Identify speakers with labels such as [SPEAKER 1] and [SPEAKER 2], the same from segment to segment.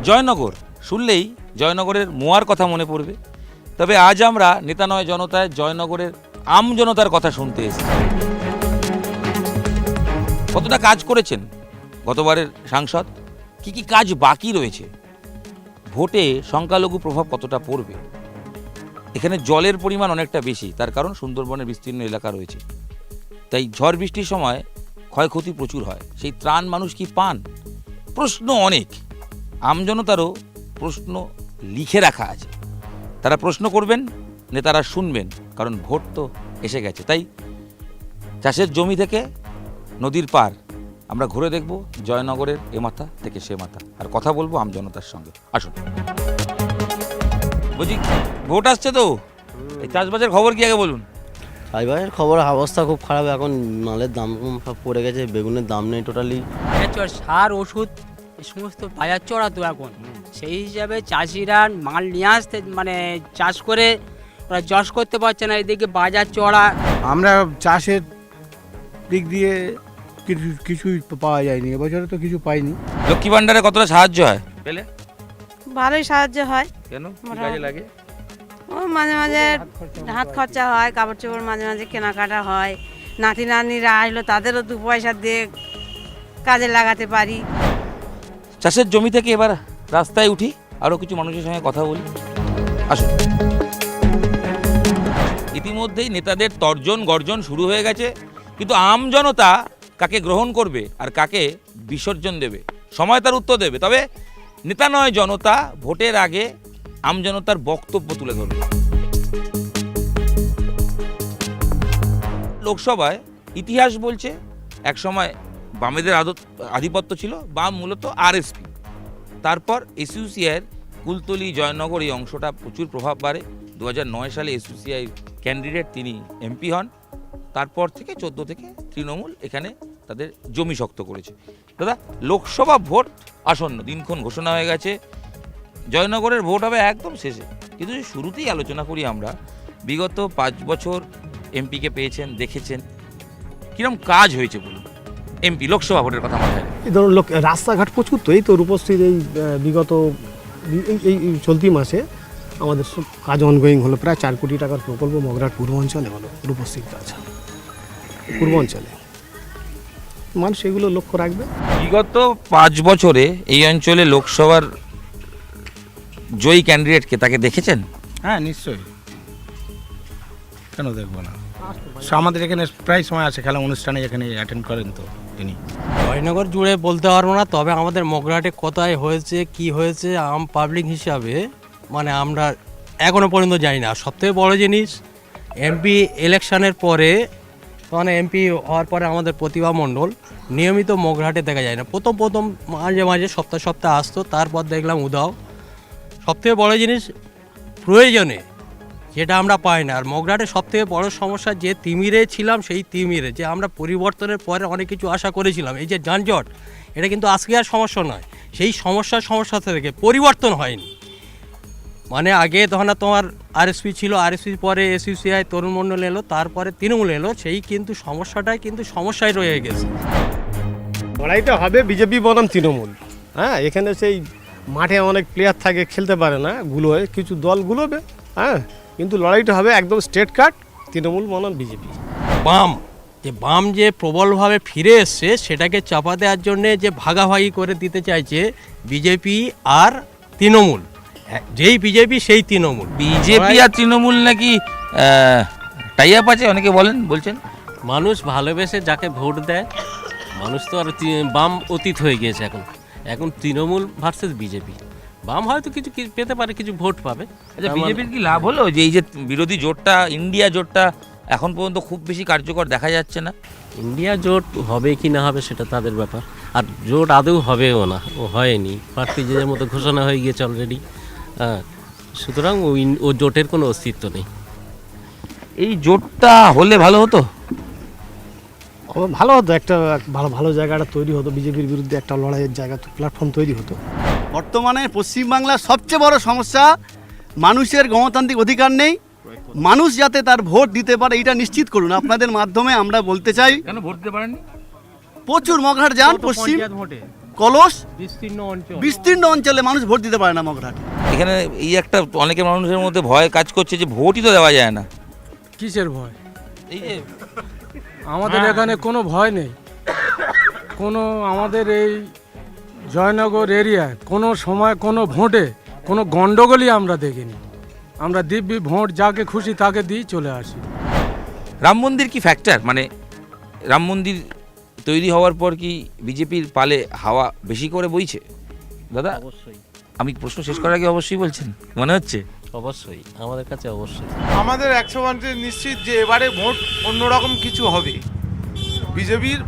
[SPEAKER 1] জয়নগর শুনলেই জয়নগরের মোয়ার কথা মনে পড়বে। তবে আজ আমরা নেতা নয় জনতায় জয়নগরের আম জনতার কথা শুনতে এসেছি। কতটা কাজ করেছেন গতবারের সাংসদ, কি কি কাজ বাকি রয়েছে, ভোটে সংখ্যালঘু প্রভাব কতটা পড়বে। এখানে জলের পরিমাণ অনেকটা বেশি, তার কারণ সুন্দরবনের বিস্তীর্ণ এলাকা রয়েছে, তাই ঝড় বৃষ্টির সময় ক্ষয়ক্ষতি প্রচুর হয়। সেই ত্রাণ মানুষ কি পান? প্রশ্ন অনেক। আমজনতারও প্রশ্ন লিখে রাখা আছে, তারা প্রশ্ন করবেন, নেতারা শুনবেন, কারণ ভোট তো এসে গেছে। তাই চাষের জমি থেকে নদীর পার আমরা ঘুরে দেখব জয়নগরের এ মাথা থেকে সে মাথা, আর কথা বলবো আমজনতার সঙ্গে। আসুন। বুঝি ভোট আসছে তো, এই চাষবাসের খবর কি আগে বলুন।
[SPEAKER 2] চাষবাসের খবর অবস্থা খুব খারাপ, এখন মালের দাম সব পড়ে গেছে, বেগুনের দাম নেই টোটালি।
[SPEAKER 3] সার ওষুধ এই সমস্ত বাজার চড়া তো এখন, সেই হিসাবে চাষিরা মাল নিয়ে আসতে মানে চাষ করে ওরা চাষ করতে পারছে না, এদিকে বাজার চড়া।
[SPEAKER 4] আমরা চাষের দিক দিয়ে কিছুই পাওয়া যায়নি, এবছরে তো কিছু পাইনি।
[SPEAKER 1] লক্ষ্মী ভান্ডারে কতটা সাহায্য হয় পেলে?
[SPEAKER 5] ভালোই সাহায্য হয়।
[SPEAKER 1] কেন, কি কাজে লাগে?
[SPEAKER 5] ও মাঝে মাঝে হাত খরচা হয়, কাপড় চোপড় মাঝে মাঝে কেনাকাটা হয়, নাতি নাতনিরা আসলো তাদেরও 2 পয়সা দিয়ে কাজে লাগাতে পারি।
[SPEAKER 1] চাষের জমি থেকে এবার রাস্তায় উঠি, আরও কিছু মানুষের সঙ্গে কথা বলি। আসুন। ইতিমধ্যেই নেতাদের তর্জন গর্জন শুরু হয়ে গেছে, কিন্তু আমজনতা কাকে গ্রহণ করবে আর কাকে বিসর্জন দেবে সময় তার উত্তর দেবে। তবে নেতা নয় জনতা ভোটের আগে আমজনতার বক্তব্য তুলে ধরবে। লোকসভায় ইতিহাস বলছে একসময় বামেদের আধিপত্য ছিল, বাম মূলত আরএসপি। তারপর এসইউসিআইয়ের কুলতলি জয়নগর এই অংশটা প্রচুর প্রভাব বাড়ে। 2009 সালে এসইউসিআই ক্যান্ডিডেট তিনি এমপি হন। তারপর থেকে 14 থেকে তৃণমূল এখানে তাদের জমি শক্ত করেছে। দাদা, লোকসভা ভোট আসন্ন, দিনক্ষণ ঘোষণা হয়ে গেছে। জয়নগরের ভোট হবে একদম শেষে, কিন্তু শুরুতেই আলোচনা করি আমরা। বিগত 5 বছর এমপিকে পেয়েছেন, দেখেছেন, কিরম কাজ হয়েছে বলুন। এমপি লোকসভা ভোটের কথা মাথায়,
[SPEAKER 6] এই ধরুন রাস্তাঘাট প্রচুর, তো এই তো রূপশ্রীর এই বিগত এই চলতি মাসে আমাদের কাজ অনগোয়িং হলো, প্রায় 4 কোটি টাকার প্রকল্প মগরাট পূর্বাঞ্চলে হলো, রূপশ্রীর কাজ পূর্বাঞ্চলে। মানুষ এগুলো লক্ষ্য রাখবে।
[SPEAKER 1] বিগত 5 বছরে এই অঞ্চলে লোকসভার জয়ী ক্যান্ডিডেটকে তাকে দেখেছেন?
[SPEAKER 4] হ্যাঁ, নিশ্চয়ই, কেন দেখবো না। আমাদের এখানে প্রায় সময় আছে খেলা অনুষ্ঠানে, এখানে অ্যাটেন্ড করেন তো তিনি।
[SPEAKER 7] জয়নগর জুড়ে বলতে পারবো না, তবে আমাদের মগরাটে কোথায় হয়েছে কি হয়েছে আম পাবলিক হিসাবে মানে আমরা এখনও পর্যন্ত জানি না। সবথেকে বড় জিনিস, এমপি ইলেকশনের পরে মানে এমপি হওয়ার পরে আমাদের প্রতিভা মণ্ডল নিয়মিত মগরাটে দেখা যায় না। প্রথম মাঝে মাঝে সপ্তাহ আসতো, তারপর দেখলাম উদাও। সবথেকে বড় জিনিস প্রয়োজনে যেটা আমরা পাই না। আর মগরাটের সবথেকে বড় সমস্যা, যে তিমিরে ছিলাম সেই তিমিরে, যে আমরা পরিবর্তনের পরে অনেক কিছু আশা করেছিলাম, এই যে যানজট, এটা কিন্তু আজকে আর সমস্যা নয়, সেই সমস্যা থেকে পরিবর্তন হয়নি। মানে আগে তখন তোমার আরএসপি ছিল, আরএসপির পরে এসইউসিআই তরুণ মণ্ডল এলো, তারপরে তৃণমূল এলো, সেই কিন্তু সমস্যাটাই কিন্তু সমস্যায় রয়ে গেছে।
[SPEAKER 6] লড়াইটা হবে বিজেপি বনাম তৃণমূল। হ্যাঁ, এখানে সেই মাঠে অনেক প্লেয়ার থাকে, খেলতে পারে না, গুলোয় কিছু দল গুলোবে। হ্যাঁ, কিন্তু লড়াইটা হবে একদম স্ট্রেট কাট, তৃণমূল বনাম বিজেপি।
[SPEAKER 7] বাম যে প্রবলভাবে ফিরে এসছে, সেটাকে চাপা দেওয়ার জন্যে যে ভাগাভাগি করে দিতে চাইছে বিজেপি আর তৃণমূল। যেই বিজেপি সেই তৃণমূল।
[SPEAKER 1] বিজেপি আর তৃণমূল নাকি টাই আপ আছে অনেকে বলছেন।
[SPEAKER 8] মানুষ ভালোবেসে যাকে ভোট দেয়, মানুষ তো আর বাম অতীত হয়ে গিয়েছে। এখন তৃণমূল ভার্সেস বিজেপি। বাম হয়তো কিছু পেতে পারে, কিছু ভোট পাবে।
[SPEAKER 1] আচ্ছা, বিজেপির কি লাভ হলো যে এই যে বিরোধী জোটটা, ইন্ডিয়া জোটটা এখন পর্যন্ত খুব বেশি কার্যকর দেখা যাচ্ছে না?
[SPEAKER 8] ইন্ডিয়া জোট হবে কি না হবে সেটা তাদের ব্যাপার, আর জোট আদৌ হবেও না, ও হয়নি। প্রার্থী যে মতো ঘোষণা হয়ে গিয়েছে অলরেডি। হ্যাঁ, সুতরাং ও জোটের কোনো অস্তিত্ব নেই।
[SPEAKER 1] এই জোটটা হলে ভালো হতো,
[SPEAKER 6] ভালো হতো, একটা ভালো জায়গাটা তৈরি হতো, বিজেপির বিরুদ্ধে একটা লড়াইয়ের জায়গা, প্ল্যাটফর্ম তৈরি হতো।
[SPEAKER 9] বর্তমানে পশ্চিমবাংলার সবচেয়ে বড় সমস্যা, মানুষের গণতান্ত্রিক অধিকার নেই। মানুষ যাতে তার ভোট দিতে পারে এটা নিশ্চিত করুন। আপনাদের মাধ্যমে আমরা বলতে চাই,
[SPEAKER 1] কেন ভোট দিতে পারেননি?
[SPEAKER 9] প্রচুর মগরাট যান, পশ্চিম কলস
[SPEAKER 7] বিস্তীর্ণ অঞ্চল
[SPEAKER 9] বিস্তীর্ণ অঞ্চলে মানুষ ভোট দিতে পারে না মগরাহাটে।
[SPEAKER 1] এখানে এই একটা অনেকের মানুষের মধ্যে ভয় কাজ করছে যে ভোটই তো দেওয়া যায় না।
[SPEAKER 6] কিসের ভয়?
[SPEAKER 1] এই যে
[SPEAKER 6] আমাদের এখানে কোনো ভয় নেই। কোনো আমাদের এই জয়নগর এরিয়ায় কোনো সময় কোনো ভোটে কোনো গণ্ডগোলই আমরা দেখিনি। আমরা দিব্যি ভোট যাকে খুশি তাকে দিয়ে চলে আসি।
[SPEAKER 1] রাম মন্দির কি ফ্যাক্টর, মানে রাম মন্দির তৈরি হওয়ার পর কি বিজেপির পালে হাওয়া বেশি করে বইছে? দাদা
[SPEAKER 8] অবশ্যই
[SPEAKER 1] আমি প্রশ্ন শেষ করার আগে অবশ্যই বলছেন, মনে হচ্ছে
[SPEAKER 8] অবশ্যই আমাদের কাছে অবশ্যই।
[SPEAKER 10] আমাদের 100% নিশ্চিত যে এবারে ভোট অন্যরকম কিছু হবে। বিজেপির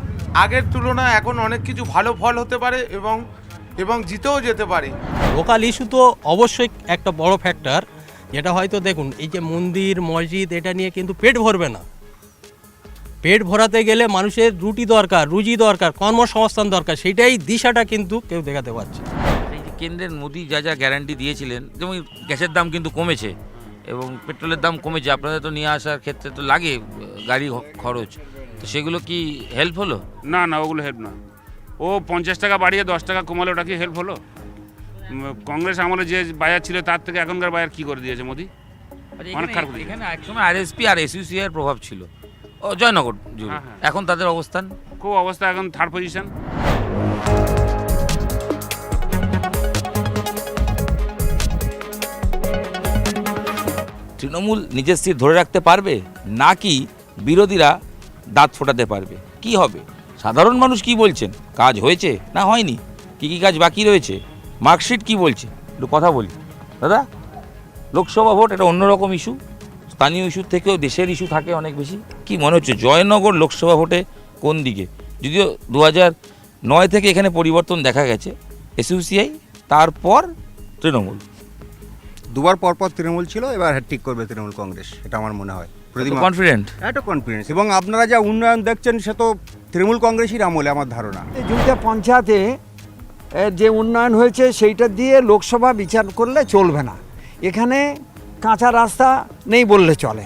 [SPEAKER 10] আগের তুলনায় এখন অনেক কিছু ভালো ফল হতে পারে এবং জিতেও যেতে পারে।
[SPEAKER 7] লোকাল ইস্যু তো অবশ্যই একটা বড় ফ্যাক্টর, যেটা হয়তো দেখুন এই যে মন্দির মসজিদ এটা নিয়ে কিন্তু পেট ভরবে না। পেট ভরাতে গেলে মানুষের রুজি দরকার, কর্মসংস্থান দরকার, সেটাই দিশাটা কিন্তু কেউ দেখাতে পারছে না।
[SPEAKER 1] এই যে কেন্দ্রের মোদি যা যা গ্যারান্টি দিয়েছিলেন, যেমন গ্যাসের দাম কিন্তু কমেছে এবং পেট্রোলের দাম কমেছে, আপনাদের তো নিয়ে আসার ক্ষেত্রে তো লাগে গাড়ি খরচ, তো সেগুলো কি হেল্প হলো?
[SPEAKER 11] না না, ওগুলো হেল্প না। ও 50 টাকা বাড়িয়ে 10 টাকা কমালে ওটা কি হেল্প হলো? কংগ্রেস আমলে যে বাজার ছিল তার থেকে এখনকার বাজার কি করে দিয়েছে মোদি? অনেক খারাপ দিয়েছে।
[SPEAKER 1] এখানে একসময় আরএসপি আর এসইউসি এর প্রভাব ছিল ও জয়নগর জুড়ে,
[SPEAKER 11] হ্যাঁ, হ্যাঁ।
[SPEAKER 1] এখন তাদের অবস্থান
[SPEAKER 11] খুব অবস্থা এখন 3rd পজিশন।
[SPEAKER 1] তৃণমূল নিজের স্থির ধরে রাখতে পারবে নাকি বিরোধীরা দাঁত ফোটাতে পারবে? কি হবে? সাধারণ মানুষ কি বলছেন? কাজ হয়েছে না হয়নি? কি কি কাজ বাকি রয়েছে? মার্কশিট কি বলছে? একটু কথা বলি। দাদা, লোকসভা ভোট এটা অন্যরকম ইস্যু, স্থানীয় ইস্যুর থেকেও দেশের ইস্যু থাকে অনেক বেশি। কি মনে হচ্ছে জয়নগর লোকসভা ভোটে কোন দিকে? যদিও 2009 থেকে এখানে পরিবর্তন দেখা গেছে, এসইউসিআই তারপর তৃণমূল।
[SPEAKER 12] দুবার পরপর তৃণমূল ছিল, এবার হ্যাট্রিক করবে তৃণমূল কংগ্রেস, এটা আমার মনে হয়।
[SPEAKER 1] কনফিডেন্ট?
[SPEAKER 12] একটা কনফিডেন্স, এবং আপনারা যা উন্নয়ন দেখছেন সে তো তৃণমূল কংগ্রেসের আমলে আমার ধারণা।
[SPEAKER 13] জুড়িতে পঞ্চায়েতে যে উন্নয়ন হয়েছে সেইটা দিয়ে লোকসভা বিচার করলে চলবে না। এখানে কাঁচা রাস্তা নেই বললে চলে,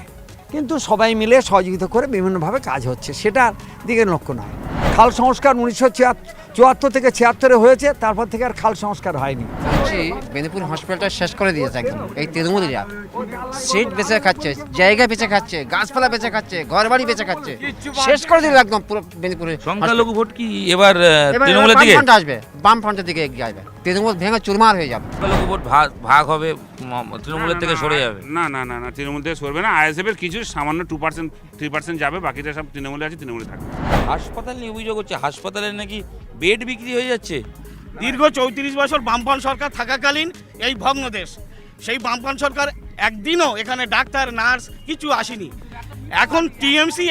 [SPEAKER 13] কিন্তু সবাই মিলে সহযোগিতা করে বিভিন্নভাবে কাজ হচ্ছে, সেটার দিকে লক্ষ্য নয়। খাল সংস্কার 1974 থেকে 76-এ হয়েছে, তারপর থেকে আর খাল সংস্কার হয়নি।
[SPEAKER 3] বেনিপুর হসপিটালটা শেষ করে দিয়েছে একদম এই তৃণমূলীরা। সিট বেঁচে খাচ্ছে, জায়গা বেঁচে খাচ্ছে, গাছপালা বেঁচে খাচ্ছে, ঘর বাড়ি বেঁচে খাচ্ছে, শেষ করে দিল একদম পুরো বেনিপুরে।
[SPEAKER 1] সংখ্যালঘু ভোট কি এবার তৃণমূলের দিকে
[SPEAKER 3] আসবে? বামফ্রন্টের দিকে এগিয়ে আসবে, তৃণমূল ভেঙে চুরমার হয়ে যাবে।
[SPEAKER 1] সংখ্যালঘু ভোট ভাগ হবে, তৃণমূলের থেকে সরে যাবে?
[SPEAKER 11] না না না না, তৃণমূল থেকে সরবে না। আইএসএফ এর কিছু সামান্য 2%-3% যাবে, বাকিটা সব তৃণমূলে আছে, তৃণমূলে থাকবে।
[SPEAKER 1] হাসপাতাল নিয়ে অভিযোগ হচ্ছে, হাসপাতালের নাকি বেড বিক্রি হয়ে যাচ্ছে।
[SPEAKER 9] দীর্ঘ 34 বছর বামফ্রন্ট সরকার থাকাকালীন এই ভগ্নদেশ, সেই বামফ্রন্ট সরকার একদিনও এখানে ডাক্তার নার্স কিছু আসেনি। এখন টিএমসি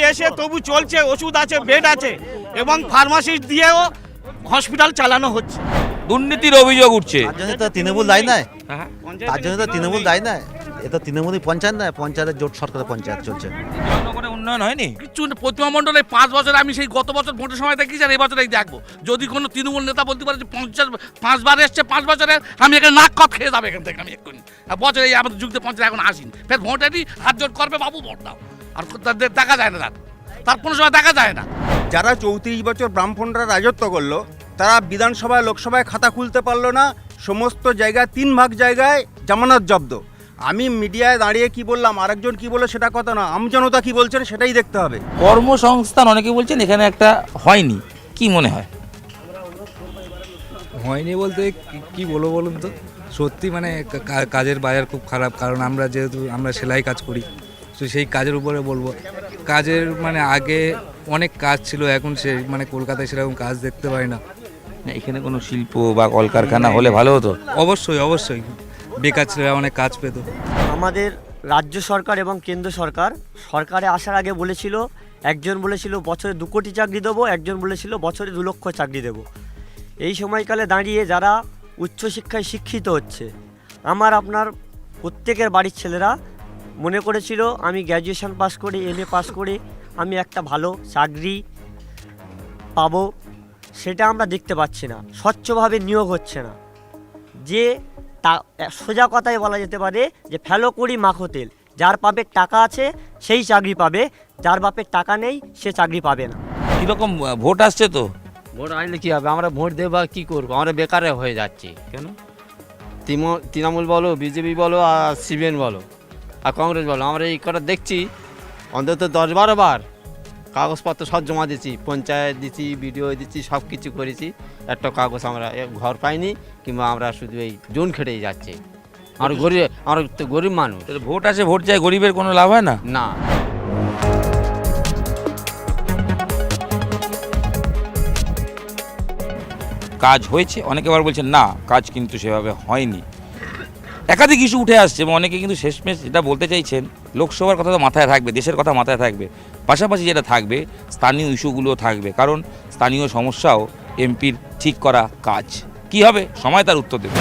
[SPEAKER 9] এসে তবু চলছে, ওষুধ আছে, বেড আছে, এবং ফার্মাসিস্ট দিয়েও হসপিটাল চালানো হচ্ছে।
[SPEAKER 1] দুর্নীতির অভিযোগ উঠছে।
[SPEAKER 2] তার জন্য তো তৃণমূল দায়ী নয়,
[SPEAKER 1] হ্যাঁ,
[SPEAKER 2] তার জন্য তো তৃণমূল দায়ী নয়, এটা তৃণমূলই পঞ্চায়েত নয়, পঞ্চায়েতের জোট সরকারের পঞ্চায়েত চলছে।
[SPEAKER 1] জয়নগরে উন্নয়ন হয়নি
[SPEAKER 10] কিছু প্রতিমা মণ্ডলে 5 বছর আমি সেই গত বছর ভোটের সময় দেখি, আর এই বছর দেখবো। যদি কোনো তৃণমূল নেতা বলতে পারে যে 5 বার এসছে 5 বছরে, আমি এখানে নাক কত খেয়ে যাবে এখান থেকে। আমি এক্ষুনি বছরে আমাদের যুগতে পঞ্চায়েত এখন আসিনি, ফের ভোটেরই হাত জোট করবে, বাবু ভোট দাও, আর তাদের দেখা যায় না, তার কোনো সময় দেখা যায় না।
[SPEAKER 12] যারা 34 বছর বামফ্রন্টরা রাজত্ব করলো, তারা বিধানসভায় লোকসভায় খাতা খুলতে পারলো না, সমস্ত জায়গায় 3 ভাগ জায়গায় জামানত জব্দ। আমি মিডিয়ায় দাঁড়িয়ে কি বললাম, আরেকজন কি বললো সেটা কথা না, আমজনতা কি বলছেন সেটাই দেখতে হবে।
[SPEAKER 1] কর্মসংস্থান অনেকে বলছেন এখানে একটা হয়নি, কি মনে হয়?
[SPEAKER 14] হয়নি বলতে কি বলবো বলুন তো, সত্যি মানে কাজের বাজার খুব খারাপ, কারণ আমরা যেহেতু আমরা সেলাই কাজ করি, তো সেই কাজের উপরে বলবো। কাজের মানে আগে অনেক কাজ ছিল, এখন সে মানে কলকাতায় সেরকম কাজ দেখতে পাই না।
[SPEAKER 1] এখানে কোনো শিল্প বা কলকারখানা হলে ভালো হতো।
[SPEAKER 14] অবশ্যই অবশ্যই, বেকার ছেলেরা অনেক কাজ পেত।
[SPEAKER 2] আমাদের রাজ্য সরকার এবং কেন্দ্র সরকারে আসার আগে বলেছিল, একজন বলেছিল বছরে 2 কোটি চাকরি দেবো, একজন বলেছিল বছরে 2 লক্ষ চাকরি দেবো। এই সময়কালে দাঁড়িয়ে যারা উচ্চশিক্ষায় শিক্ষিত হচ্ছে, আপনার প্রত্যেকের বাড়ির ছেলেরা মনে করেছিল আমি গ্র্যাজুয়েশন পাস করে, MA পাস করে আমি একটা ভালো চাকরি পাবো, সেটা আমরা দেখতে পাচ্ছি না। স্বচ্ছভাবে নিয়োগ হচ্ছে না, যে সোজা কথায় বলা যেতে পারে যে ফেলো করি মাখো তেল, যার বাপের টাকা আছে সেই চাকরি পাবে, যার বাপের টাকা নেই সে চাকরি পাবে না।
[SPEAKER 1] কীরকম ভোট আসছে তো
[SPEAKER 15] ভোট আনলে কী হবে, আমরা ভোট দেবো আর কী করবো, আমরা বেকারে হয়ে যাচ্ছি।
[SPEAKER 1] কেন?
[SPEAKER 15] তৃণমূল বলো, বিজেপি বলো, আর সিপিএম বলো, আর কংগ্রেস বলো, আমরা এই কটা দেখছি অন্তত 10-12 বার কাগজপত্র সব জমা দিচ্ছি, পঞ্চায়েত দিচ্ছি, বিডিও দিচ্ছি, সব কিছু করেছি, একটা কাগজ আমরা ঘর পাইনি, কিংবা আমরা শুধু এই জোন খেটেই যাচ্ছি। আর গরিব, আমরা তো গরিব মানুষ।
[SPEAKER 1] ভোট আসে ভোট যায়, গরিবের কোনো লাভ হয় না।
[SPEAKER 15] না,
[SPEAKER 1] কাজ হয়েছে, অনেকে আবার বলছেন না কাজ কিন্তু সেভাবে হয়নি। একাধিক ইস্যু উঠে আসছে এবং অনেকে কিন্তু শেষমেশ যেটা বলতে চাইছেন, লোকসভার কথা তো মাথায় থাকবে, দেশের কথা মাথায় থাকবে, পাশাপাশি যেটা থাকবে স্থানীয় ইস্যুগুলো থাকবে, কারণ স্থানীয় সমস্যাও এমপির ঠিক করা কাজ। কি হবে, সময় তার উত্তর দেবে।